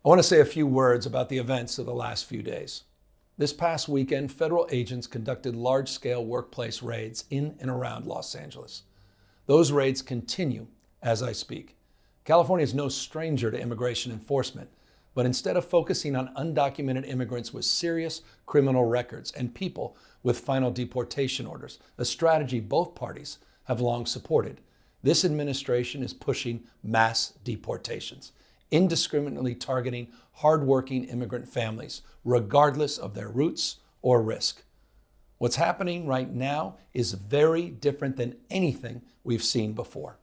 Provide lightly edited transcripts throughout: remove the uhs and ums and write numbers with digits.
I want to say a few words about the events of the last few days. This past weekend, federal agents conducted large-scale workplace raids in and around Los Angeles. Those raids continue as I speak. California is no stranger to immigration enforcement, but instead of focusing on undocumented immigrants with serious criminal records and people with final deportation orders, a strategy both parties have long supported, this administration is pushing mass deportations, indiscriminately targeting hardworking immigrant families, regardless of their roots or risk. What's happening right now is very different than anything we've seen before.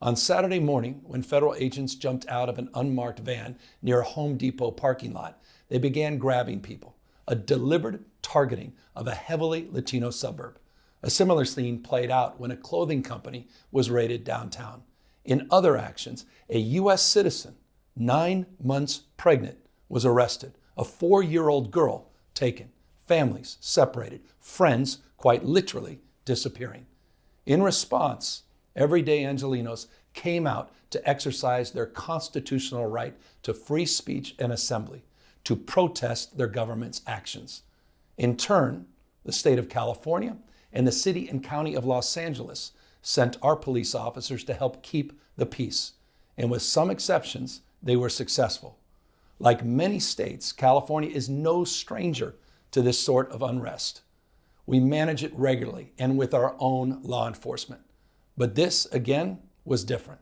On Saturday morning, when federal agents jumped out of an unmarked van near a Home Depot parking lot, they began grabbing people, a deliberate targeting of a heavily Latino suburb. A similar scene played out when a clothing company was raided downtown. In other actions, a U.S. citizen, 9 months pregnant, was arrested, a 4-year-old girl taken, families separated, friends quite literally disappearing. In response, everyday Angelenos came out to exercise their constitutional right to free speech and assembly, to protest their government's actions. In turn, the state of California and the city and county of Los Angeles sent our police officers to help keep the peace. And with some exceptions, they were successful. Like many states, California is no stranger to this sort of unrest. We manage it regularly and with our own law enforcement. But this, again, was different.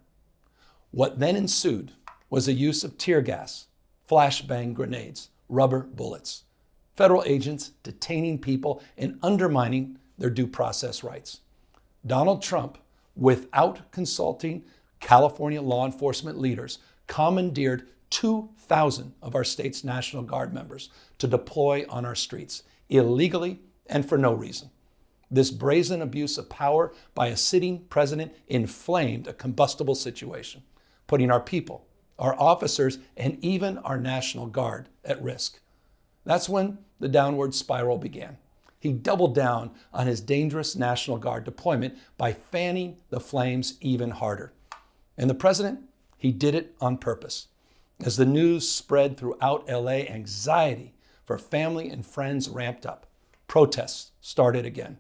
What then ensued was the use of tear gas, flashbang grenades, rubber bullets, federal agents detaining people and undermining their due process rights. Donald Trump, without consulting California law enforcement leaders, commandeered 2,000 of our state's National Guard members to deploy on our streets, illegally and for no reason. This brazen abuse of power by a sitting president inflamed a combustible situation, putting our people, our officers, and even our National Guard at risk. That's when the downward spiral began. He doubled down on his dangerous National Guard deployment by fanning the flames even harder. And the president, he did it on purpose. As the news spread throughout LA, anxiety for family and friends ramped up. Protests started again.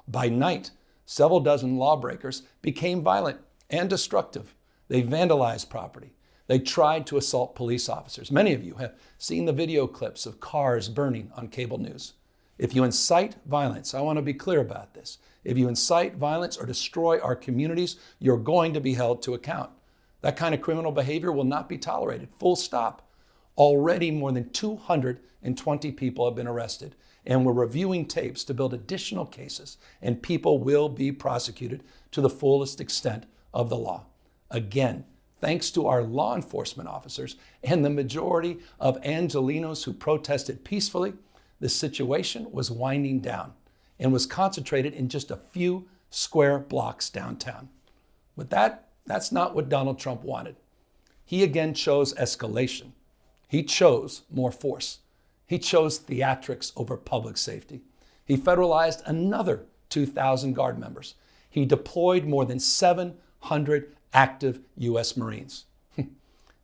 By night, several dozen lawbreakers became violent and destructive. They vandalized property. They tried to assault police officers. Many of you have seen the video clips of cars burning on cable news. If you incite violence, I want to be clear about this. If you incite violence or destroy our communities, you're going to be held to account. That kind of criminal behavior will not be tolerated, full stop. Already more than 220 people have been arrested, and we're reviewing tapes to build additional cases, and people will be prosecuted to the fullest extent of the law. Again, thanks to our law enforcement officers and the majority of Angelenos who protested peacefully, the situation was winding down and was concentrated in just a few square blocks downtown. But that's not what Donald Trump wanted. He again chose escalation. He chose more force. He chose theatrics over public safety. He federalized another 2,000 Guard members. He deployed more than 700 active U.S. Marines.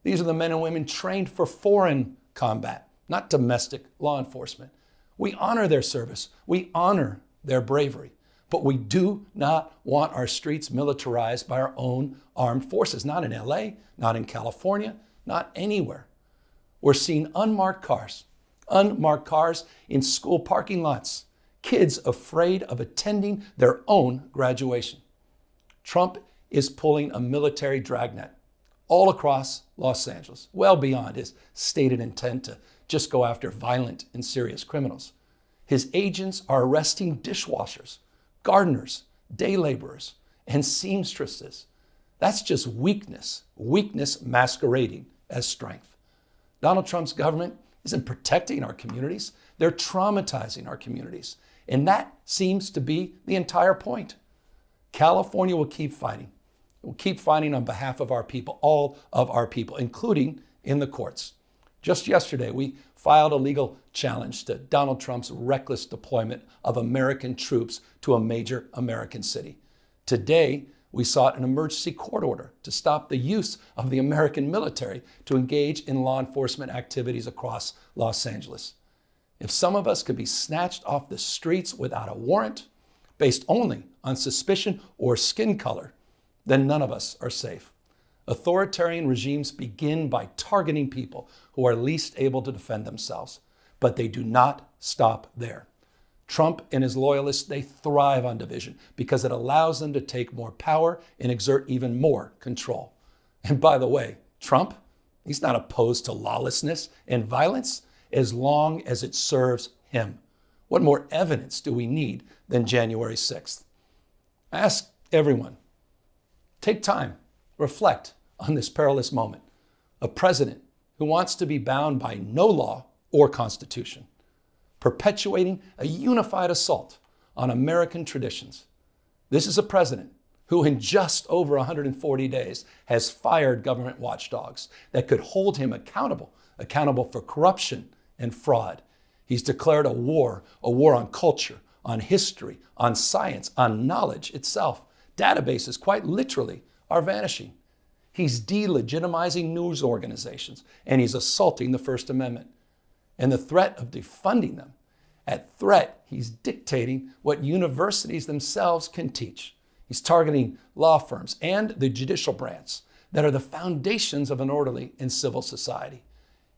These are the men and women trained for foreign combat, not domestic law enforcement. We honor their service. We honor their bravery. But we do not want our streets militarized by our own armed forces, not in LA, not in California, not anywhere. We're seeing unmarked cars in school parking lots, kids afraid of attending their own graduation. Trump is pulling a military dragnet all across Los Angeles, well beyond his stated intent to just go after violent and serious criminals. His agents are arresting dishwashers, gardeners, day laborers, and seamstresses. That's just weakness masquerading as strength. Donald Trump's government isn't protecting our communities. They're traumatizing our communities. And that seems to be the entire point. California will keep fighting. We'll keep fighting on behalf of our people, all of our people, including in the courts. Just yesterday, we filed a legal challenge to Donald Trump's reckless deployment of American troops to a major American city. Today, we sought an emergency court order to stop the use of the American military to engage in law enforcement activities across Los Angeles. If some of us could be snatched off the streets without a warrant, based only on suspicion or skin color, then none of us are safe. Authoritarian regimes begin by targeting people who are least able to defend themselves, but they do not stop there. Trump and his loyalists, they thrive on division because it allows them to take more power and exert even more control. And by the way, Trump, he's not opposed to lawlessness and violence as long as it serves him. What more evidence do we need than January 6th? I ask everyone, take time, reflect on this perilous moment. A president who wants to be bound by no law or constitution, perpetuating a unified assault on American traditions. This is a president who in just over 140 days has fired government watchdogs that could hold him accountable for corruption and fraud. He's declared a war on culture, on history, on science, on knowledge itself. Databases, quite literally, are vanishing. He's delegitimizing news organizations, and he's assaulting the First Amendment. And the threat of defunding them, at threat, he's dictating what universities themselves can teach. He's targeting law firms and the judicial branch that are the foundations of an orderly and civil society.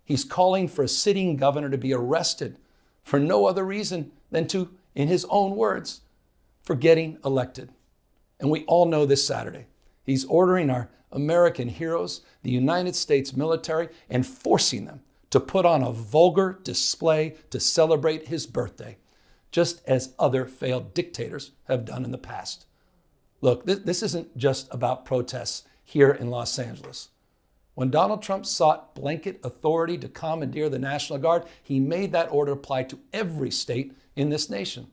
He's calling for a sitting governor to be arrested for no other reason than to, in his own words, for getting elected. And we all know this Saturday, he's ordering our American heroes, the United States military, and forcing them to put on a vulgar display to celebrate his birthday, just as other failed dictators have done in the past. Look, this isn't just about protests here in Los Angeles. When Donald Trump sought blanket authority to commandeer the National Guard, he made that order apply to every state in this nation.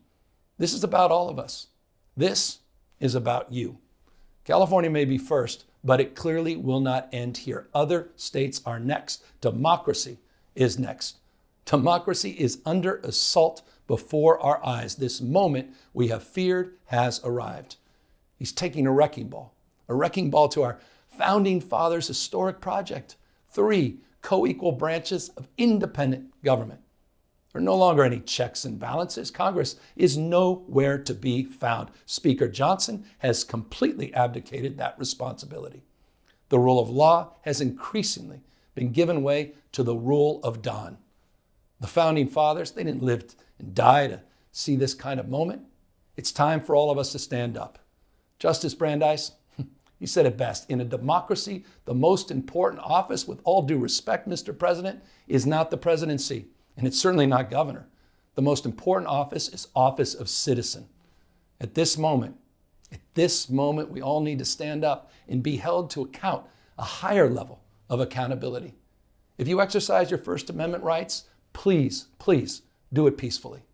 This is about all of us. This is about you. California may be first, but it clearly will not end here. Other states are next. Democracy is next. Democracy is under assault before our eyes. This moment we have feared has arrived. He's taking a wrecking ball to our founding fathers' historic project. 3 co-equal branches of independent government. There are no longer any checks and balances. Congress is nowhere to be found. Speaker Johnson has completely abdicated that responsibility. The rule of law has increasingly been given way to the rule of Don. The founding fathers, they didn't live and die to see this kind of moment. It's time for all of us to stand up. Justice Brandeis, he said it best. In a democracy, the most important office, with all due respect, Mr. President, is not the presidency, and it's certainly not governor. The most important office is office of citizen. At this moment, we all need to stand up and be held to account, a higher level of accountability. If you exercise your First Amendment rights, please do it peacefully.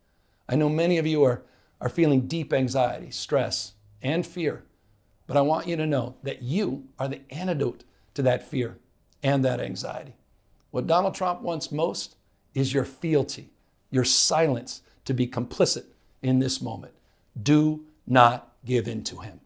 I know many of you are feeling deep anxiety, stress, and fear, but I want you to know that you are the antidote to that fear and that anxiety. What Donald Trump wants most is your fealty, your silence to be complicit in this moment. Do not give in to him.